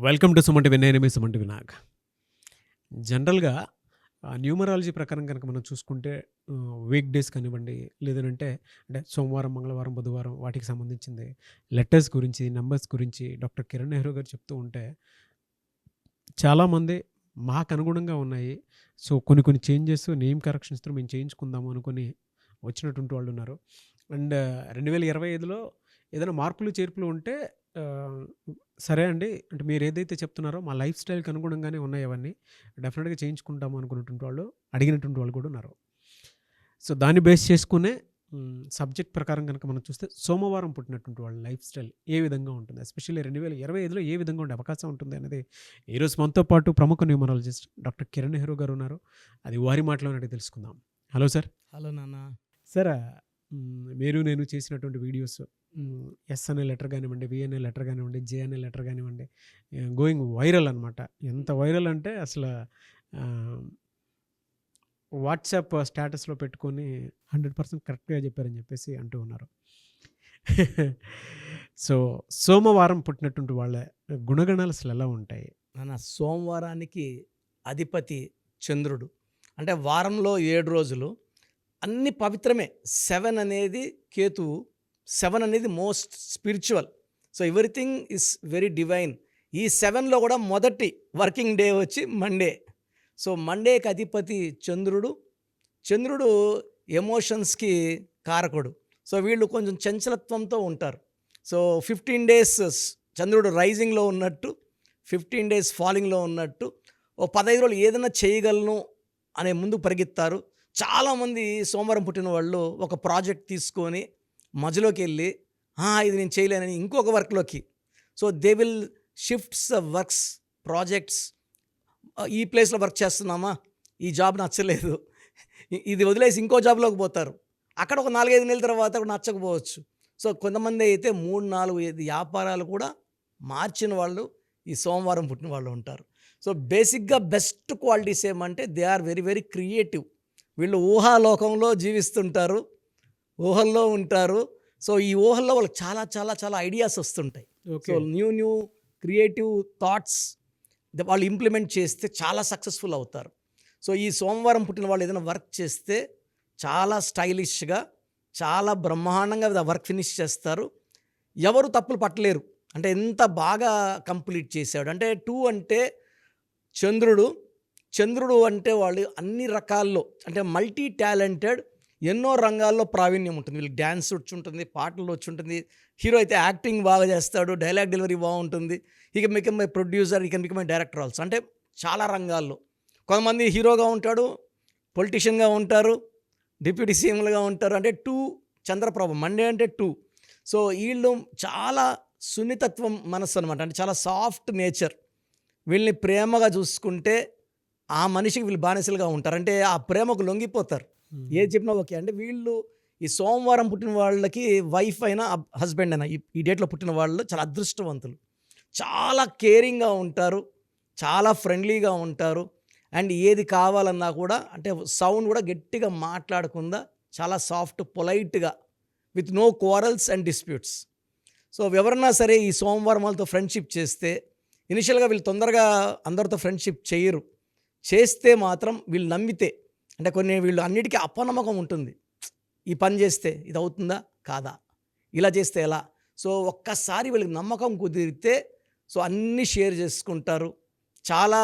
Welcome to Suman TV. నేను మీ Suman TV Nag. జనరల్‌గా numerology ప్రకారం గనక మనం చూసుకుంటే వీక్ డేస్ కానివ్వండి, లేదనంటే అంటే సోమవారం, మంగళవారం, బుధవారం వాటికి సంబంధించింది లెటర్స్ గురించి, నంబర్స్ గురించి డాక్టర్ కిరణ్ నెహ్రూ గారు చెప్తూ ఉంటే, చాలామంది మాకు అనుగుణంగా ఉన్నాయి. సో, కొన్ని కొన్ని చేంజెస్ నేమ్ కరెక్షన్స్‌తో మేము చేయించుకుందాము అనుకుని వచ్చినటువంటి వాళ్ళున్నారు. అండ్ 2025లో ఏదైనా మార్పులు, చేర్పులు ఉంటే ఆహ్, సరే అండి. అంటే మీరేదైతే చెప్తున్నారో మా లైఫ్ స్టైల్‌కి అనుగుణంగానే ఉన్నాయి అవన్నీ. డెఫినిట్‌గా చేయించుకుంటాము అనుకున్నటువంటి వాళ్ళు, అడిగినటువంటి వాళ్ళు కూడా ఉన్నారు. సో, దాన్ని బేస్ చేసుకునే సబ్జెక్ట్ ప్రకారం గనక మనం చూస్తే సోమవారం పుట్టినటువంటి వాళ్ళ లైఫ్ స్టైల్ ఏ విధంగా ఉంటుంది? ఎస్పెషల్లీ 2025లో ఏ విధంగా ఉండే అవకాశం ఉంటుంది అనేది ఈరోజు మనతో పాటు ప్రముఖ న్యూమరాలజిస్ట్ డాక్టర్ కిరణ్ నెహ్రూ గారు ఉన్నారు. అది వారి మాటలోనే అడిగి తెలుసుకుందాం. Hello sir. హలో నాన్న. సార్, మీరు నేను చేసినటువంటి వీడియోస్ ఎస్ అనే లెటర్ కానివ్వండి, వి అనే లెటర్ కానివ్వండి, జే అనే లెటర్ కానివ్వండి, గోయింగ్ వైరల్ అనమాట. ఎంత వైరల్ అంటే అసలు వాట్సాప్ స్టేటస్లో పెట్టుకొని 100% కరెక్ట్గా చెప్పారని చెప్పేసి అంటూ ఉన్నారు. సో, సోమవారం పుట్టినటువంటి వాళ్ళ గుణగణాలు అసలు ఎలా ఉంటాయి? నాన్న, సోమవారానికి అధిపతి చంద్రుడు. అంటే వారంలో 7 రోజులు అన్ని పవిత్రమే. 7 అనేది కేతువు, 7 అనేది most spiritual. So everything is very divine. ఈ 7లో కూడా మొదటి వర్కింగ్ డే వచ్చి మండే. సో మండేకి అధిపతి చంద్రుడు. చంద్రుడు ఎమోషన్స్కి కారకుడు. సో వీళ్ళు కొంచెం చంచలత్వంతో ఉంటారు. సో 15 డేస్ చంద్రుడు రైజింగ్లో ఉన్నట్టు, 15 డేస్ ఫాలింగ్లో ఉన్నట్టు, ఓ 15 రోజులు ఏదైనా చేయగలను అనే ముందు పరిగెత్తారు. చాలామంది సోమవారం పుట్టిన వాళ్ళు ఒక ప్రాజెక్ట్ తీసుకొని మధ్యలోకి వెళ్ళి ఇది నేను చేయలేనని ఇంకొక వర్క్లోకి, so they will shifts the works, projects. ఈ ప్లేస్లో వర్క్ చేస్తున్నామా, ఈ జాబ్ నచ్చలేదు, ఇది వదిలేసి ఇంకో జాబ్లోకి పోతారు. అక్కడ ఒక 4-5 నెలల తర్వాత కూడా నచ్చకపోవచ్చు. సో కొంతమంది అయితే 3-4 వ్యాపారాలు కూడా మార్చిన వాళ్ళు ఈ సోమవారం పుట్టిన వాళ్ళు ఉంటారు. సో బేసిక్గా బెస్ట్ క్వాలిటీస్ ఏమంటే they are very very creative. వీళ్ళు ఊహాలోకంలో జీవిస్తుంటారు, ఊహల్లో ఉంటారు. సో ఈ ఊహల్లో వాళ్ళకి చాలా చాలా చాలా ఐడియాస్ వస్తుంటాయి. సో న్యూ క్రియేటివ్ థాట్స్ వాళ్ళు ఇంప్లిమెంట్ చేస్తే చాలా సక్సెస్ఫుల్ అవుతారు. సో ఈ సోమవారం పుట్టిన వాళ్ళు ఏదైనా వర్క్ చేస్తే చాలా స్టైలిష్గా, చాలా బ్రహ్మాండంగా వర్క్ ఫినిష్ చేస్తారు. ఎవరు తప్పులు పట్టలేరు. అంటే ఎంత బాగా కంప్లీట్ చేశాడు అంటే 2 అంటే చంద్రుడు అంటే వాళ్ళు అన్ని రకాల్లో అంటే మల్టీ టాలెంటెడ్, ఎన్నో రంగాల్లో ప్రావీణ్యం ఉంటుంది. వీళ్ళకి డ్యాన్స్ వచ్చి ఉంటుంది, పాటలు వచ్చి ఉంటుంది. హీరో అయితే యాక్టింగ్ బాగా చేస్తాడు, డైలాగ్ డెలివరీ బాగుంటుంది. ఇక బికమ్ మై ప్రొడ్యూసర్, ఇక బికమ్ మై డైరెక్టర్ ఆల్సో. అంటే చాలా రంగాల్లో కొంతమంది హీరోగా ఉంటాడు, పొలిటీషియన్గా ఉంటారు, డిప్యూటీ సీఎంలుగా ఉంటారు. అంటే 2 చంద్రప్రభ, మండే అంటే 2. సో వీళ్ళు చాలా సున్నితత్వం మనస్సు అనమాట. అంటే చాలా సాఫ్ట్ నేచర్. వీళ్ళని ప్రేమగా చూసుకుంటే ఆ మనిషికి వీళ్ళు బానిసలుగా ఉంటారు. అంటే ఆ ప్రేమకు లొంగిపోతారు, ఏది చెప్పినా ఓకే. అంటే వీళ్ళు ఈ సోమవారం పుట్టిన వాళ్ళకి వైఫ్ అయినా హస్బెండ్ అయినా ఈ డేట్లో పుట్టిన వాళ్ళు చాలా అదృష్టవంతులు. చాలా కేరింగ్గా ఉంటారు, చాలా ఫ్రెండ్లీగా ఉంటారు. అండ్ ఏది కావాలన్నా కూడా అంటే సౌండ్ కూడా గట్టిగా మాట్లాడకుండా చాలా సాఫ్ట్ పొలైట్గా, with no quarrels and disputes. So ఎవరన్నా సరే ఈ సోమవారం వాళ్ళతో ఫ్రెండ్షిప్ చేస్తే ఇనిషియల్గా వీళ్ళు తొందరగా అందరితో ఫ్రెండ్షిప్ చేయరు. చేస్తే మాత్రం వీళ్ళు నమ్మితే, అంటే కొన్ని వీళ్ళు అన్నిటికీ అపనమ్మకం ఉంటుంది. ఈ పని చేస్తే ఇది అవుతుందా కాదా, ఇలా చేస్తే ఎలా. సో ఒక్కసారి వీళ్ళకి నమ్మకం కుదిరితే సో అన్నీ షేర్ చేసుకుంటారు. చాలా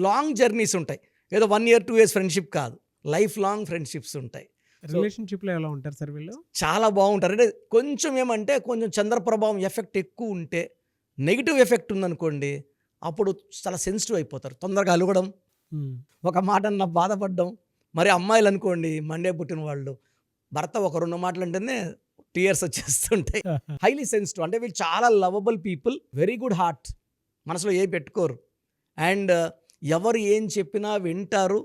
లాంగ్ జర్నీస్ ఉంటాయి. ఏదో 1 year 2 years ఫ్రెండ్షిప్ కాదు, లైఫ్ లాంగ్ ఫ్రెండ్షిప్స్ ఉంటాయి. రిలేషన్షిప్లో ఎలా ఉంటారు సార్ వీళ్ళు? చాలా బాగుంటారు. అంటే కొంచెం ఏమంటే కొంచెం చంద్రప్రభావం ఎఫెక్ట్ ఎక్కువ ఉంటే, నెగిటివ్ ఎఫెక్ట్ ఉందనుకోండి, అప్పుడు చాలా సెన్సిటివ్ అయిపోతారు. తొందరగా అలగడం, ఒక మాట అన్న బాధపడడం. మరి అమ్మాయిలు అనుకోండి, మండే పుట్టిన వాళ్ళు భర్త ఒక 2 మాటలు అంటేనే టీయర్స్ వచ్చేస్తుంటాయి. Highly sensitive. అంటే వీళ్ళు చాలా lovable people, very good heart, మనసులో ఏం పెట్టుకోరు. అండ్ ఎవరు ఏం చెప్పినా వింటారు,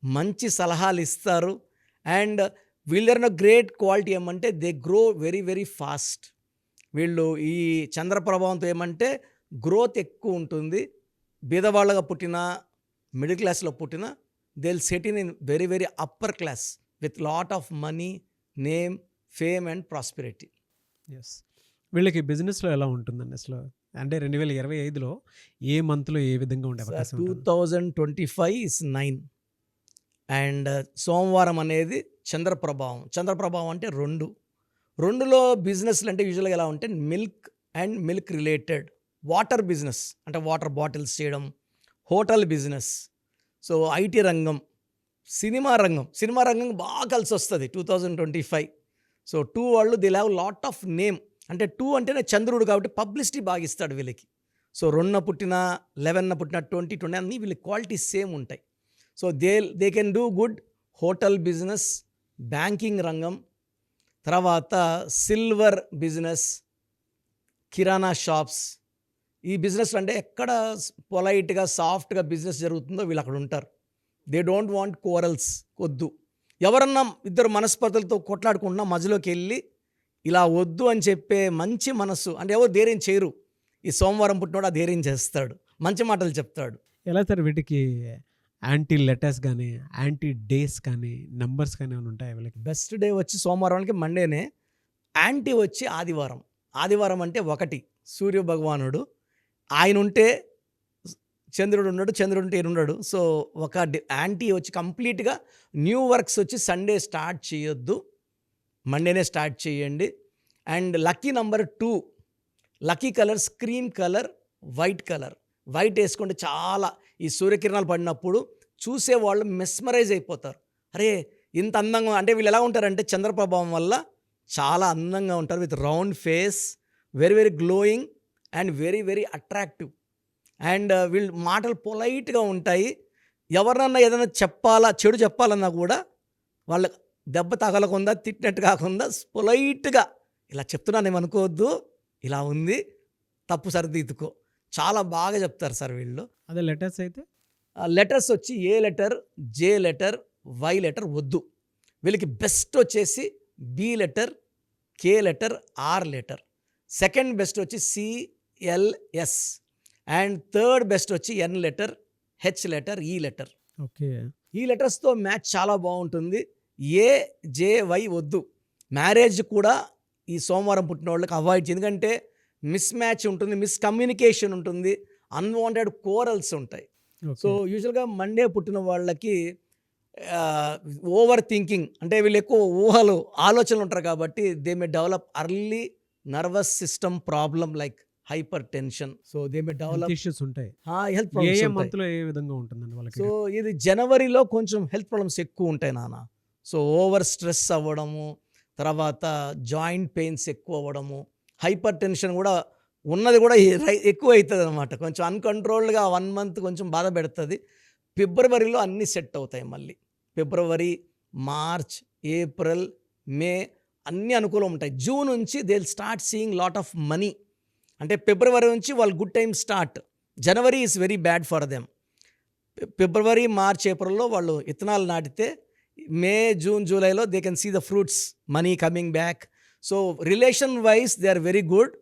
మంచి సలహాలు ఇస్తారు. అండ్ వీళ్ళ గ్రేట్ క్వాలిటీ ఏమంటే they grow very very fast. వీళ్ళు ఈ చంద్రప్రభావంతో ఏమంటే గ్రోత్ ఎక్కువ ఉంటుంది. బీదవాళ్ళగా పుట్టిన, మిడిల్ క్లాస్లో పుట్టిన, they will set in very very upper class with lot of money, name, fame and prosperity. Yes. వీళ్ళకి బిజినెస్‌లో ఎలా ఉంటుందండి అసలు? అంటే 2025లో ఏ మంత్‌లో ఏ విధంగా ఉండే సార్ అవకాశం ఉంటుంది? 2025 ఇస్ 9 అండ్ సోమవారం అనేది చంద్రప్రభావం. చంద్రప్రభావం అంటే 2. 2లో బిజినెస్‌లు అంటే యూజువల్‌గా ఎలా ఉంటే milk and milk related. Water business అంటే వాటర్ బాటిల్స్ చేయడం, హోటల్ బిజినెస్, సో ఐటీ రంగం, సినిమా రంగం బాగా కలిసొస్తది 2025. సో 2 వాళ్ళు they have lot of name. అంటే 2 అంటేనే చంద్రుడు కాబట్టి పబ్లిసిటీ బాగా ఇస్తాడు వీళ్ళకి. సో 2న పుట్టిన, 11న పుట్టిన, 20, 20 అన్నీ వీళ్ళ క్వాలిటీస్ సేమ్ ఉంటాయి. So they can do good hotel business, banking రంగం, తర్వాత సిల్వర్ బిజినెస్, కిరాణా షాప్స్. ఈ బిజినెస్‌లో అంటే ఎక్కడ పొలైట్‌గా, సాఫ్ట్‌గా బిజినెస్ జరుగుతుందో వీళ్ళు అక్కడ ఉంటారు. They don't want quarrels. వద్దు. ఎవరన్నా ఇద్దరు మనస్పర్ధలతో కొట్లాడుకుంటున్నా మధ్యలోకెళ్ళి ఇలా వద్దు అని చెప్పే మంచి మనస్సు అంటే ఎవరు ధైర్యం చేయరు. ఈ సోమవారం పుట్టినోడు ఆ ధైర్యం చేస్తాడు. మంచి మాటలు చెప్తాడు. ఎలా సార్ వీటికి యాంటీ లెటర్స్ గానీ, యాంటీ డేస్ కానీ, నంబర్స్ కానీ ఏమైనా ఉంటాయా వీళ్ళకి? బెస్ట్ డే వచ్చి సోమవారానికి మండేనే. యాంటీ వచ్చి ఆదివారం. ఆదివారం అంటే 1 సూర్య భగవానుడు. ఆయనుంటే చంద్రుడు ఉండడు, చంద్రుడు ఉంటే ఈయన ఉండడు. సో ఒక యాంటీ వచ్చి కంప్లీట్‌గా న్యూ వర్క్స్ వచ్చి సండే స్టార్ట్ చేయొద్దు. మండేనే స్టార్ట్ చేయండి. And lucky number 2, lucky colours cream colour, white colour. White వేసుకుంటే చాలా ఈ సూర్యకిరణాలు పడినప్పుడు చూసేవాళ్ళు మెస్మరైజ్ అయిపోతారు. అరే ఇంత అందంగా అంటే వీళ్ళు ఎలా ఉంటారంటే చంద్రప్రభావం వల్ల చాలా అందంగా ఉంటారు. With round face, very very glowing and very very attractive. And వీళ్ళు మాటలు పొలైట్‌గా ఉంటాయి. ఎవరినన్నా ఏదైనా చెప్పాలా, చెడు చెప్పాలన్నా కూడా వాళ్ళ దెబ్బ తగలకుండా, తిట్టినట్టు కాకుండా పొలైట్‌గా ఇలా చెప్తున్నానేమనుకోవద్దు, ఇలా ఉంది, తప్పు సరిదిద్దుకో. చాలా బాగా చెప్తారు సార్ వీళ్ళు. అదే లెటర్స్ అయితే? లెటర్స్ వచ్చి A letter, J letter, Y letter వద్దు. వీళ్ళకి బెస్ట్ వచ్చేసి B letter, K letter, R letter. Second best వచ్చి సిఎల్ఎస్ అండ్ థర్డ్ బెస్ట్ వచ్చి N letter, H letter, E letter. Okay. ఈ లెటర్స్తో మ్యాచ్ చాలా బాగుంటుంది. ఏ, జే, వై వద్దు. మ్యారేజ్ కూడా ఈ సోమవారం పుట్టిన వాళ్ళకి అవాయిడ్ చేయండి. ఎందుకంటే మిస్ మ్యాచ్ ఉంటుంది, మిస్కమ్యూనికేషన్ ఉంటుంది, అన్వాంటెడ్ కోరల్స్ ఉంటాయి. So okay. యూజువల్గా మండే పుట్టిన వాళ్ళకి ఓవర్ థింకింగ్ అంటే వీళ్ళు ఎక్కువ ఊహలు, ఆలోచనలు ఉంటారు కాబట్టి they may develop early nervous system problem like hyper tension. So they may health develop issues ఉంటాయి. హెల్త్ ఏ ప్రాబ్లమ్స్ ఏ ఉంటాయి. మంత్‌లో ఏ విధంగా ఉంటుందండి వాళ్ళకి? సో ఇది జనవరిలో కొంచెం హెల్త్ ప్రాబ్లమ్స్ ఎక్కువ ఉంటాయి నాన్న. సో ఓవర్ స్ట్రెస్ అవ్వడము, తర్వాత జాయింట్ పెయిన్స్ ఎక్కువ అవ్వడము, హైపర్ టెన్షన్ కూడా ఉన్నది కూడా ఎక్కువ అవుతుంది అనమాట. కొంచెం అన్‌కంట్రోల్డ్‌గా 1 మంత్ కొంచెం బాధ పెడుతుంది. ఫిబ్రవరిలో అన్నీ సెట్ అవుతాయి మళ్ళీ. ఫిబ్రవరి, మార్చ్, ఏప్రిల్, మే అన్నీ అనుకూలం ఉంటాయి. జూన్ నుంచి they will start seeing lot of money. అంటే ఫిబ్రవరి నుంచి వాళ్ళు good time start. January is very bad for them. February, March, ఏప్రిల్‌లో వాళ్ళు విత్తనాలు నాటితే మే, జూన్, జూలైలో they can see the fruits, money coming back. So relation wise they are very good.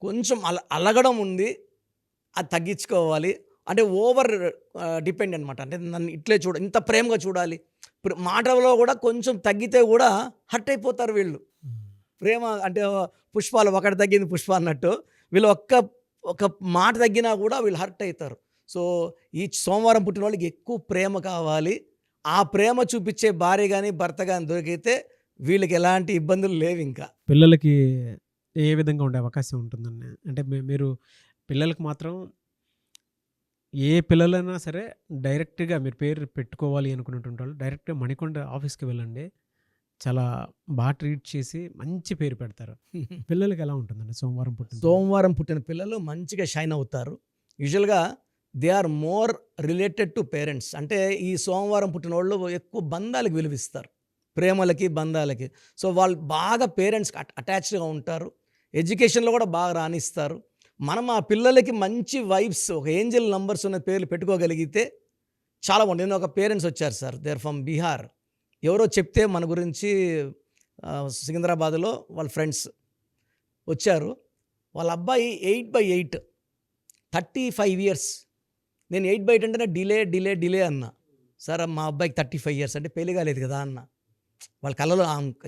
కొంచెం అలగడం ఉంది, అది తగ్గించుకోవాలి. అంటే ఓవర్ డిపెండ్ అనమాట. అంటే నన్ను ఇట్లే ఇంత ప్రేమగా చూడాలి. మాటలో కూడా కొంచెం తగ్గితే కూడా హర్ట్ అయిపోతారు వీళ్ళు. ప్రేమ అంటే పుష్పాలు ఒకటి తగ్గింది పుష్ప అన్నట్టు వీళ్ళు ఒక మాట తగ్గినా కూడా వీళ్ళు హర్ట్ అవుతారు. సో ఈ సోమవారం పుట్టిన వాళ్ళకి ఎక్కువ ప్రేమ కావాలి. ఆ ప్రేమ చూపించే భార్య కానీ భర్త కానీ దొరికితే వీళ్ళకి ఎలాంటి ఇబ్బందులు లేవు. ఇంకా పిల్లలకి ఏ విధంగా ఉండే అవకాశం ఉంటుందండి? అంటే మీరు పిల్లలకి మాత్రం ఏ పిల్లలైనా సరే డైరెక్ట్‌గా మీరు పేరు పెట్టుకోవాలి అనుకున్నటువంటి వాళ్ళు డైరెక్ట్‌గా మణికొండ ఆఫీస్‌కి వెళ్ళండి. చాలా బాగా ట్రీట్ చేసి మంచి పేరు పెడతారు. పిల్లలకి ఎలా ఉంటుందండి సోమవారం పుట్టిన పిల్లలు? సోమవారం పుట్టిన పిల్లలు మంచిగా షైన్ అవుతారు. యూజువల్గా they are more related to parents. అంటే ఈ సోమవారం పుట్టిన వాళ్ళు ఎక్కువ బంధాలకు విలువిస్తారు, ప్రేమలకి, బంధాలకి. సో వాళ్ళు బాగా పేరెంట్స్కి అటాచ్డ్గా ఉంటారు. ఎడ్యుకేషన్లో కూడా బాగా రాణిస్తారు. మనం ఆ పిల్లలకి మంచి వైబ్స్, ఒక ఏంజల్ నంబర్స్ ఉన్న పేర్లు పెట్టుకోగలిగితే చాలా బాగుంటుంది. నేను ఒక పేరెంట్స్ వచ్చారు sir, they are from Bihar. ఎవరో చెప్తే మన గురించి సికింద్రాబాద్లో వాళ్ళ ఫ్రెండ్స్ వచ్చారు. వాళ్ళ అబ్బాయి 8/8, 35 ఇయర్స్. నేను 8/8 అంటేనే డిలే అన్నా. సార్ మా అబ్బాయికి 35 ఇయర్స్ అంటే పెళ్లి కాలేదు కదా అన్న. వాళ్ళ కళ్ళలో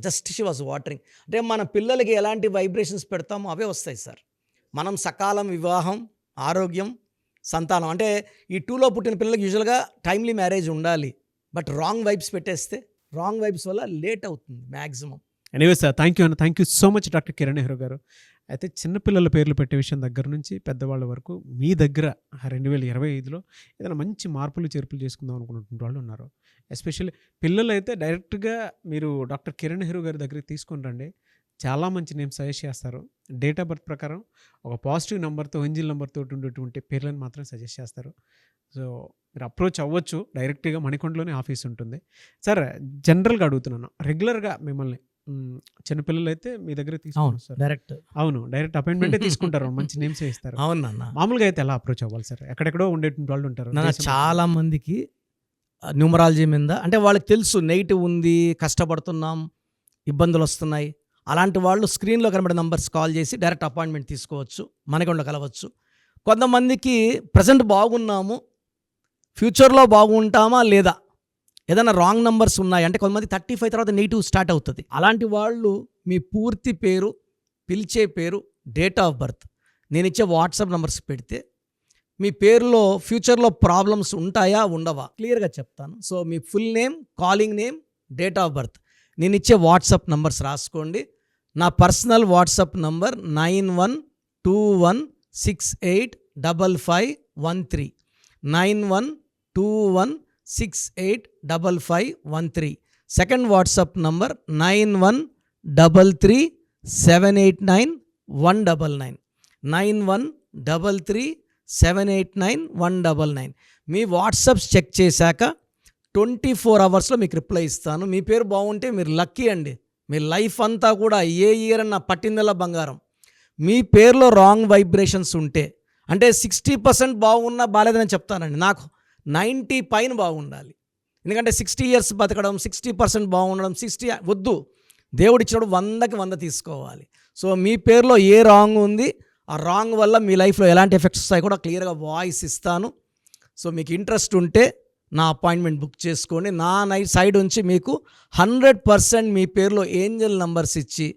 జస్ట్ షీ వాజ్ వాటరింగ్. అంటే మన పిల్లలకి ఎలాంటి వైబ్రేషన్స్ పెడతామో అవే వస్తాయి సార్. మనం సకాలం వివాహం, ఆరోగ్యం, సంతానం అంటే ఈ 2లో పుట్టిన పిల్లలకి యూజువల్గా టైమ్లీ మ్యారేజ్ ఉండాలి. బట్ రాంగ్ వైబ్స్ పెట్టేస్తే రాంగ్ వైబ్స్ వల్ల లేట్ అవుతుంది maximum. Anyway sir, thank you so much doctor Kiran Nehru గారు. అయితే చిన్నపిల్లల పేర్లు పెట్టే విషయం దగ్గర నుంచి పెద్దవాళ్ళ వరకు మీ దగ్గర 2025లో ఏదైనా మంచి మార్పులు చేర్పులు చేసుకుందాం అనుకున్నటువంటి వాళ్ళు ఉన్నారు. ఎస్పెషల్లీ పిల్లలు అయితే డైరెక్ట్గా మీరు డాక్టర్ కిరణ్ నెహ్రూ గారి దగ్గరికి తీసుకొని రండి. చాలా మంచి నేమ్ సజెస్ట్ చేస్తారు. డేట్ ఆఫ్ బర్త్ ప్రకారం ఒక పాజిటివ్ నెంబర్తో, ఏంజిల్ నెంబర్తో ఉండేటువంటి పేర్లను మాత్రం సజెస్ట్ చేస్తారు. సో మీరు అప్రోచ్ అవ్వచ్చు. డైరెక్ట్గా మణికొండలోనే ఆఫీస్ ఉంటుంది. సార్, జనరల్గా అడుగుతున్నాను, రెగ్యులర్గా మిమ్మల్ని చిన్నపిల్లలు అయితే మీ దగ్గర తీసుకుంటారు సార్? డైరెక్ట్ అపాయింట్మెంటే తీసుకుంటారు, మంచి నేమ్స్ ఇస్తారు. అవును నాన్న. మామూలుగా అయితే ఎలా అప్రోచ్ అవ్వాలి సార్? ఎక్కడెక్కడో ఉండేటువంటి వాళ్ళు ఉంటారు. చాలా మందికి న్యూమరాలజీ మీద అంటే వాళ్ళకి తెలుసు నెగిటివ్ ఉంది, కష్టపడుతున్నాం, ఇబ్బందులు వస్తున్నాయి. అలాంటి వాళ్ళు స్క్రీన్లో కనబడే నంబర్స్ కాల్ చేసి డైరెక్ట్ అపాయింట్మెంట్ తీసుకోవచ్చు, మనకొండ కలవచ్చు. కొంతమందికి ప్రజెంట్ బాగున్నాము, ఫ్యూచర్లో బాగుంటామా లేదా, ఏదైనా రాంగ్ నంబర్స్ ఉన్నాయి అంటే కొంతమంది 35 తర్వాత నెగిటివ్ స్టార్ట్ అవుతుంది. అలాంటి వాళ్ళు మీ పూర్తి పేరు, పిలిచే పేరు, డేట్ ఆఫ్ బర్త్, నేను ఇచ్చే వాట్సాప్ నంబర్స్ పెడితే మీ పేరులో ఫ్యూచర్లో ప్రాబ్లమ్స్ ఉంటాయా ఉండవా క్లియర్గా చెప్తాను. So me full name, calling name, date of birth, నేను ఇచ్చే వాట్సాప్ నంబర్స్ రాసుకోండి. నా personal WhatsApp number 9121685513 9121685513. Second WhatsApp number 9133789199 9133789199. మీ వాట్సాప్స్ చెక్ చేశాక 24 అవర్స్లో మీకు రిప్లై ఇస్తాను. మీ పేరు బాగుంటే మీరు లక్కీ అండి. మీ లైఫ్ అంతా కూడా ఏ ఇయర్ అన్న పట్టిందల్లా బంగారం. మీ పేరులో రాంగ్ వైబ్రేషన్స్ ఉంటే అంటే 60% బాగున్నా బాగాలేదని చెప్తానండి. నాకు 90 పైన బాగుండాలి. ఎందుకంటే 60 years బతకడం, 60% బాగుండడం, 60 వద్దు. దేవుడు ఇచ్చినప్పుడు 100కి 100 తీసుకోవాలి. సో మీ పేరులో ఏ రాంగ్ ఉంది, ఆ రాంగ్ వల్ల మీ లైఫ్లో ఎలాంటి ఎఫెక్ట్స్ వస్తాయి కూడా క్లియర్గా వాయిస్ ఇస్తాను. సో మీకు ఇంట్రెస్ట్ ఉంటే నా అపాయింట్మెంట్ బుక్ చేసుకోండి. నా సైడ్ నుంచి మీకు 100% మీ పేరులో ఏంజల్ నంబర్స్ ఇచ్చి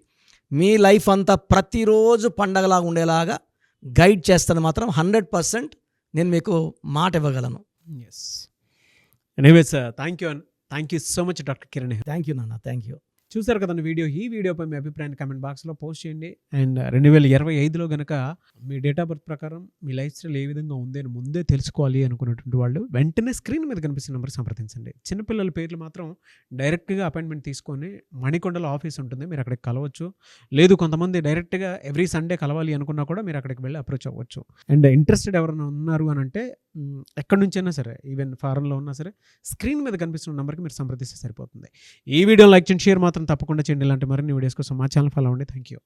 మీ లైఫ్ అంతా ప్రతిరోజు పండగలాగా ఉండేలాగా గైడ్ చేస్తాను. మాత్రం 100% నేను మీకు మాట ఇవ్వగలను. Yes. Anyways, thank you so much doctor Kiran. Thank you నాన్న, థ్యాంక్ యూ. చూసారు కదండి వీడియో. ఈ వీడియోపై మీ అభిప్రాయాన్ని కామెంట్ బాక్స్లో పోస్ట్ చేయండి. అండ్ 2025లో కనుక మీ డేట్ ఆఫ్ బర్త్ ప్రకారం మీ లైఫ్ స్టైల్ ఏ విధంగా ఉంది అని ముందే తెలుసుకోవాలి అనుకున్నటువంటి వాళ్ళు వెంటనే స్క్రీన్ మీద కనిపిస్తున్న నెంబర్ సంప్రదించండి. చిన్నపిల్లల పేర్లు మాత్రం డైరెక్ట్గా అపాయింట్మెంట్ తీసుకొని మణికొండలో ఆఫీస్ ఉంటుంది, మీరు అక్కడికి కలవచ్చు. లేదు కొంతమంది డైరెక్ట్గా ఎవ్రీ సండే కలవాలి అనుకున్నా కూడా మీరు అక్కడికి వెళ్ళి అప్రోచ్ అవ్వచ్చు. అండ్ ఇంట్రెస్టెడ్ ఎవరైనా ఉన్నారు అని అంటే ఎక్కడి నుంచైనా సరే, ఈవెన్ ఫారెన్లో ఉన్నా సరే, స్క్రీన్ మీద కనిపిస్తున్న నెంబర్కి మీరు సంప్రదిస్తే సరిపోతుంది. ఈ వీడియో లైక్ చేయండి, షేర్ మాత్రం తప్పకుండా చేయండి. ఇలాంటి మరిన్ని వీడియోస్ కోసం మా ఛానల్ ఫాలో అవ్వండి. Thank you.